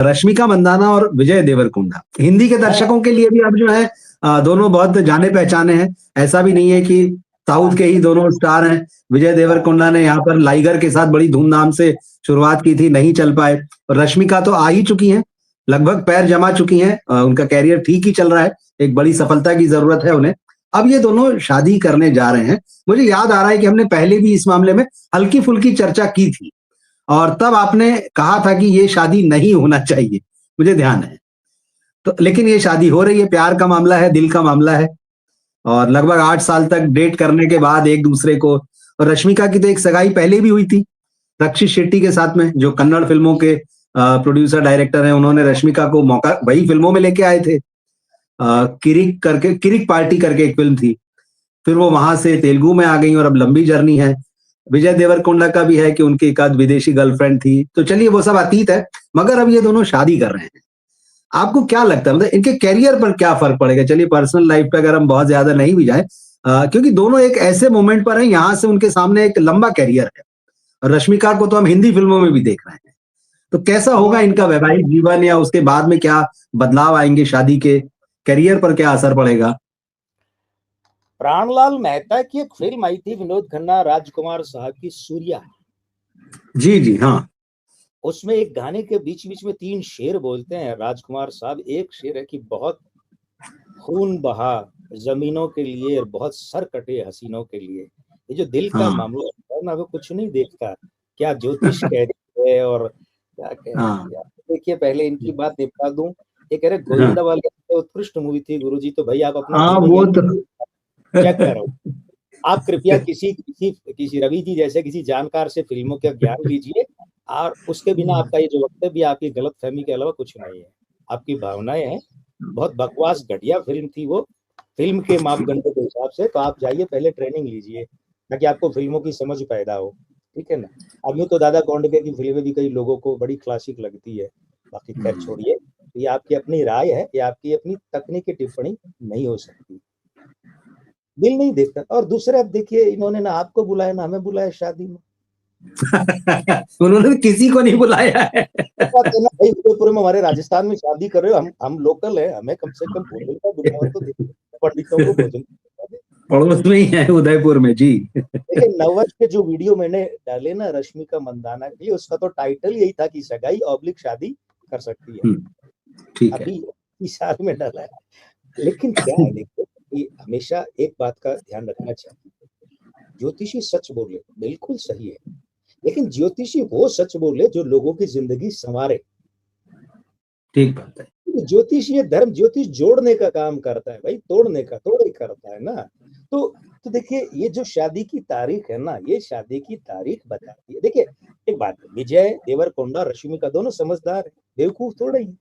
रश्मिका मंदाना और विजय देवरकोंडा हिंदी के दर्शकों के लिए भी अब जो है दोनों बहुत जाने पहचाने हैं। ऐसा भी नहीं है कि साउथ के ही दोनों स्टार हैं। विजय देवरकोंडा ने यहाँ पर लाइगर के साथ बड़ी धूमधाम से शुरुआत की थी, नहीं चल पाए। और रश्मिका तो आ ही चुकी हैं, लगभग पैर जमा चुकी हैं, उनका कैरियर ठीक ही चल रहा है, एक बड़ी सफलता की जरूरत है उन्हें। अब ये दोनों शादी करने जा रहे हैं। मुझे याद आ रहा है कि हमने पहले भी इस मामले में हल्की फुल्की चर्चा की थी और तब आपने कहा था कि ये शादी नहीं होना चाहिए, मुझे ध्यान है। तो लेकिन ये शादी हो रही है, प्यार का मामला है, दिल का मामला है और लगभग 8 साल तक डेट करने के बाद एक दूसरे को। और रश्मिका की तो एक सगाई पहले भी हुई थी रक्षित शेट्टी के साथ में, जो कन्नड़ फिल्मों के प्रोड्यूसर डायरेक्टर हैं। उन्होंने रश्मिका को मौका वही फिल्मों में लेके आए थे। किरिक पार्टी करके एक फिल्म थी, फिर वो वहां से तेलुगु में आ गई और अब लंबी जर्नी है। विजय देवरकोंडा का भी है कि उनकी एक आध विदेशी गर्लफ्रेंड थी, तो चलिए वो सब अतीत है, मगर अब ये दोनों शादी कर रहे हैं। आपको क्या लगता है, मतलब इनके करियर पर क्या फर्क पड़ेगा? चलिए पर्सनल लाइफ पे अगर हम बहुत ज्यादा नहीं भी जाए, क्योंकि दोनों एक ऐसे मोमेंट पर हैं, यहाँ से उनके सामने एक लंबा करियर है और रश्मिका को तो हम हिंदी फिल्मों में भी देख रहे हैं। तो कैसा होगा इनका वैवाहिक जीवन, या उसके बाद में क्या बदलाव आएंगे शादी के, करियर पर क्या असर पड़ेगा? प्राणलाल मेहता की एक फिल्म आई थी विनोद खन्ना राजकुमार साहब की, सूर्या। जी जी हाँ। उसमें एक गाने के बीच बीच में 3 शेर बोलते हैं राजकुमार साहब। एक शेर है कि बहुत खून बहा जमीनों के लिए और बहुत सर कटे हसीनों के लिए। ये जो दिल का मामला है ना, वो कुछ नहीं देखता क्या ज्योतिष कह रही है और क्या कह रही है। देखिए पहले इनकी बात निपटा दूं। ये कह रहे गोविंदा वाली उत्कृष्ट मूवी थी गुरुजी, तो भाई आप अपना वो तो चेक करो। आप कृपया किसी रवि जी जैसे किसी जानकार से फिल्मों का ज्ञान लीजिए, और उसके बिना आपका ये जो वक्तव्य आपकी गलतफहमी के अलावा कुछ नहीं है। आपकी भावनाएं हैं। बहुत बकवास घटिया फिल्म थी वो, फिल्म के मापदंडों के हिसाब से। तो आप जाइए पहले ट्रेनिंग लीजिए ताकि आपको फिल्मों की समझ पैदा हो, ठीक है ना। अब यूँ तो दादा कौंडके की फिल्में भी कई लोगों को बड़ी क्लासिक लगती है, बाकी खैर छोड़िए। ये आपकी अपनी राय है, ये आपकी अपनी तकनीकी टिप्पणी नहीं हो सकती। दिल नहीं देखता। और दूसरे अब देखिए, इन्होंने ना आपको बुलाया ना हमें बुलाया शादी में। उन्होंने किसी को नहीं बुलाया है। तो ना भाई, उदयपुर में हमारे राजस्थान में शादी कर रहे हो, हम लोकल है, हमें कम से कम भोजन का बुलावा तो दे, पंडितों को भोजन पड़ोस में ही है उदयपुर में जी। देखिए नवज के जो वीडियो मैंने डाले ना रश्मिका मंदाना के लिए, उसका तो टाइटल यही था कि सगाई ऑब्लिक शादी कर सकती है। ठीक है। अभी इस साल में डाला है। लेकिन क्या है, देखो कि हमेशा एक बात का ध्यान रखना चाहिए, ज्योतिषी सच बोले बिल्कुल सही है, लेकिन ज्योतिषी वो सच बोले जो लोगों की जिंदगी संवारे। ठीक बात है। ज्योतिष, ये धर्म ज्योतिष जोड़ने का काम करता है भाई, तोड़ने का थोड़ा ही करता है ना। तो देखिए ये जो शादी की तारीख है ना, ये शादी की तारीख बताती है। देखिए एक बात, विजय देवरकोंडा रश्मिका दोनों समझदार है, बेवकूफ थोड़ा ही,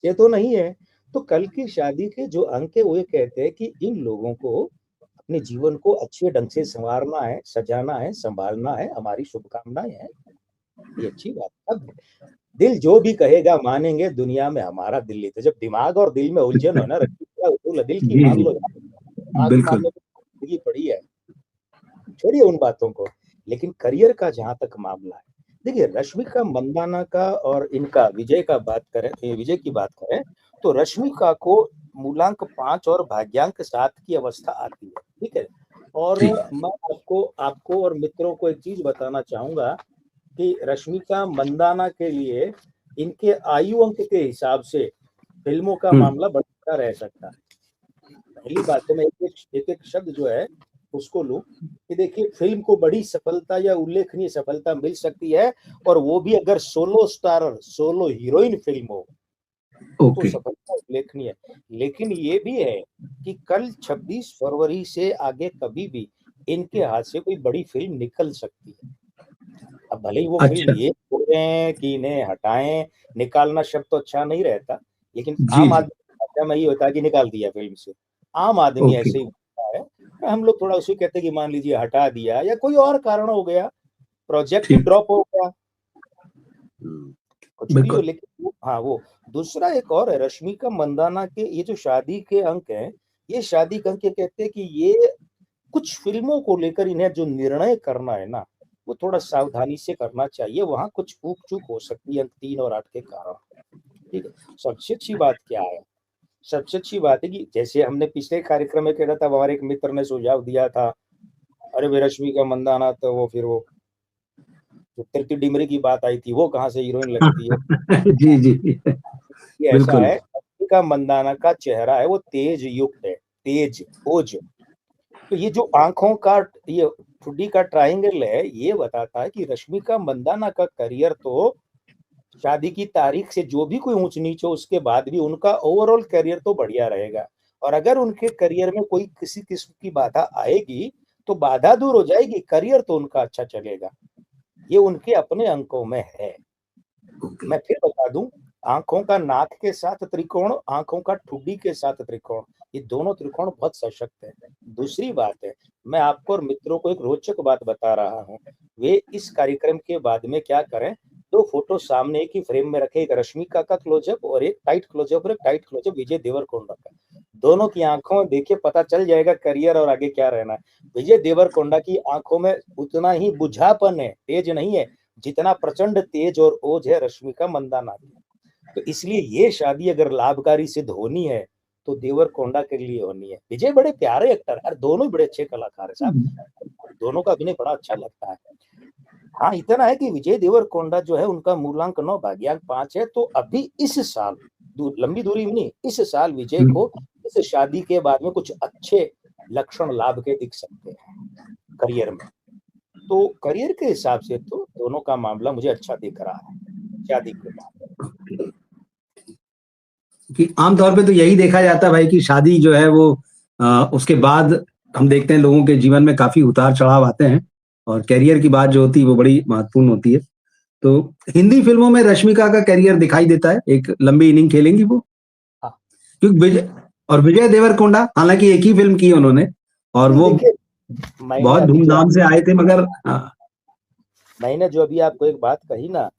ये तो नहीं है। तो कल की शादी के जो अंक है वो ये कहते हैं कि इन लोगों को अपने जीवन को अच्छे ढंग से संवारना है, सजाना है, संभालना है, हमारी शुभकामनाएं हैं। ये अच्छी बात। अब दिल जो भी कहेगा मानेंगे, दुनिया में हमारा दिल लेते। जब दिमाग और दिल में उलझन हो ना, दिल की मान लो, दिमाग मानने में जिंदगी पड़ी है, छोड़िए उन बातों को। लेकिन करियर का जहां तक मामला है, देखिए रश्मिका मंदाना का और इनका विजय का बात करें, विजय की बात करें, तो रश्मिका को मूलांक 5 और भाग्यांक 7 की अवस्था आती है, ठीक है। और मैं आपको और मित्रों को एक चीज बताना चाहूंगा कि रश्मिका मंदाना के लिए इनके आयु अंक के हिसाब से फिल्मों का मामला बढ़ता रह सकता है। पहली बात तो मैं एक शब्द जो है उसको लूं कि देखिए फिल्म को बड़ी सफलता या उल्लेखनीय सफलता मिल सकती है, और वो भी अगर solo starrer, solo heroine film हो तो सफलता उल्लेखनीय है। लेकिन ये भी है कि कल 26 फरवरी से आगे कभी भी इनके हाथ से कोई बड़ी फिल्म निकल सकती है। अब भले ही वो फिल्म ये बोलें कि इन्हें हटाएं, निकालना शब्द तो अच्छा नहीं रहता, लेकिन आम आदमी में ही होता है कि निकाल दिया फिल्म से, आम आदमी ऐसे ही होता है। हम लोग थोड़ा उसे कहते हैं कि मान लीजिए हटा दिया या कोई और कारण हो गया, प्रोजेक्ट ही ड्रॉप हो गया, कुछ भी हो। लेकिन हाँ, वो दूसरा एक और है, रश्मिका मंदाना के ये जो शादी के अंक हैं, ये शादी के अंक कहते हैं कि ये कुछ फिल्मों को लेकर इन्हें जो निर्णय करना है ना, वो थोड़ा सावधानी से करना चाहिए, वहां कुछ ऊक चूक हो सकती है अंक 3 और 8 के कारण। ठीक है, सबसे अच्छी बात क्या है, सबसे अच्छी बात है कि जैसे हमने पिछले कार्यक्रम में कहा था, हमारे एक मित्र ने सुझाव दिया था, अरे वे रश्मिका मंदाना तो वो फिर वो जो तृप्ति डिमरी की बात आई थी, वो कहाँ से हीरोइन लगती है। जी जी ये ऐसा बिल्कुल। है, रश्मिका मंदाना का चेहरा है वो तेज युक्त है, तेज ओज। तो ये जो आंखों का ये ठुड्डी का ट्रायंगल है, ये बताता है कि रश्मिका मंदाना का करियर तो शादी की तारीख से जो भी कोई ऊंच नीच हो उसके बाद भी उनका ओवरऑल करियर तो बढ़िया रहेगा। और अगर उनके करियर में कोई किसी किस्म की बाधा आएगी तो बाधा दूर हो जाएगी, करियर तो उनका अच्छा चलेगा। ये उनके अपने अंकों में है। मैं फिर बता दूं, आंखों का नाक के साथ त्रिकोण, आंखों का ठुड्डी के साथ त्रिकोण, ये दोनों त्रिकोण बहुत सशक्त है। दूसरी बात है, मैं आपको और मित्रों को एक रोचक बात बता रहा हूँ, वे इस कार्यक्रम के बाद में क्या करें, 2 फोटो सामने एक ही फ्रेम में रखे, एक रश्मिका का क्लोजअप और एक टाइट क्लोजअप और एक टाइट क्लोजअप विजय देवरकोंडा का। दोनों की आंखों में देखिए पता चल जाएगा करियर और आगे क्या रहना है। विजय देवरकोंडा की आंखों में उतना ही बुझापन है, तेज नहीं है, जितना प्रचंड तेज और ओज है रश्मिका मंदाना की। तो इसलिए ये शादी अगर लाभकारी सिद्ध होनी है तो देवरकोंडा के लिए होनी है। विजय बड़े प्यारे एक्टर है, दोनों ही बड़े अच्छे कलाकार है साहब, दोनों का अभिनय बड़ा अच्छा लगता है। हाँ, इतना है कि विजय देवरकोंडा जो है उनका मूलांक 9 भाग्यांक 5 है, तो अभी इस साल लंबी दूरी में नहीं, इस साल विजय को इस शादी के बाद में कुछ अच्छे लक्षण लाभ के दिख सकते हैं करियर में। तो करियर के हिसाब से तो दोनों का मामला मुझे अच्छा दिख रहा है शादी के बाद। कि आमतौर पे तो यही देखा जाता है भाई कि शादी जो है वो उसके बाद हम देखते हैं लोगों के जीवन में काफी उतार चढ़ाव आते हैं और कैरियर की बात जो होती है वो बड़ी महत्वपूर्ण होती है। तो हिंदी फिल्मों में रश्मिका का कैरियर दिखाई देता है, एक लंबी इनिंग खेलेंगी वो। हाँ। क्योंकि विजय देवरकोंडा हालांकि एक ही फिल्म की उन्होंने और वो बहुत धूमधाम से आए थे, मगर मैंने जो अभी आपको एक बात कही ना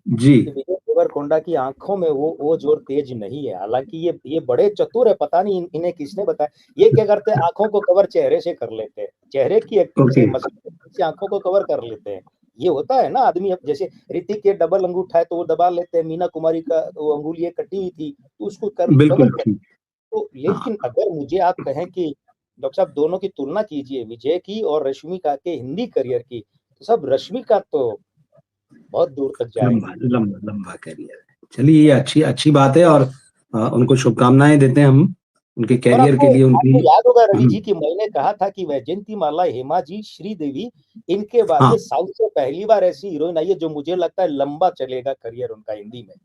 जी, विजय देवरकोंडा की आंखों में वो ओज और तेज नहीं है। हालांकि ये बड़े चतुर है, पता नहीं इन्हें किसने बताया। ये क्या करते हैं, आंखों को कवर चेहरे से कर लेते हैं, चेहरे की एक्टिंग से मसल से आंखों को कवर कर लेते हैं। ये होता है ना आदमी, अब जैसे ऋतिक के डबल अंगूठा है तो वो दबा लेते हैं, मीना कुमारी का वो अंगुलियां कटी हुई थी तो उसको कवर कर। तो लेकिन अगर मुझे आप कहें कि डॉक्टर साहब दोनों की तुलना कीजिए, विजय की और रश्मिका के हिंदी करियर की, तो सब रश्मिका तो बहुत दूर तक जाएंगे। लंबा करियर है। चलिए ये अच्छी बात है और उनको शुभकामनाएं देते हैं हम उनके कैरियर के लिए। आपको याद होगा रवि जी कि मैंने कहा था कि वैजयंती माला, हेमा जी, श्रीदेवी, इनके बाद में साउथ से पहली बार ऐसी हीरोइन आई है जो मुझे लगता है लंबा चलेगा करियर उनका हिंदी में।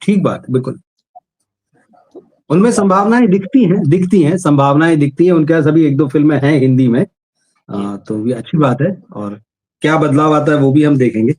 ठीक बात, बिल्कुल उनमें संभावनाएं दिखती हैं संभावनाएं दिखती हैं। उनके सभी 1-2 फिल्में हैं हिंदी में, तो ये अच्छी बात है और क्या बदलाव आता है वो भी हम देखेंगे।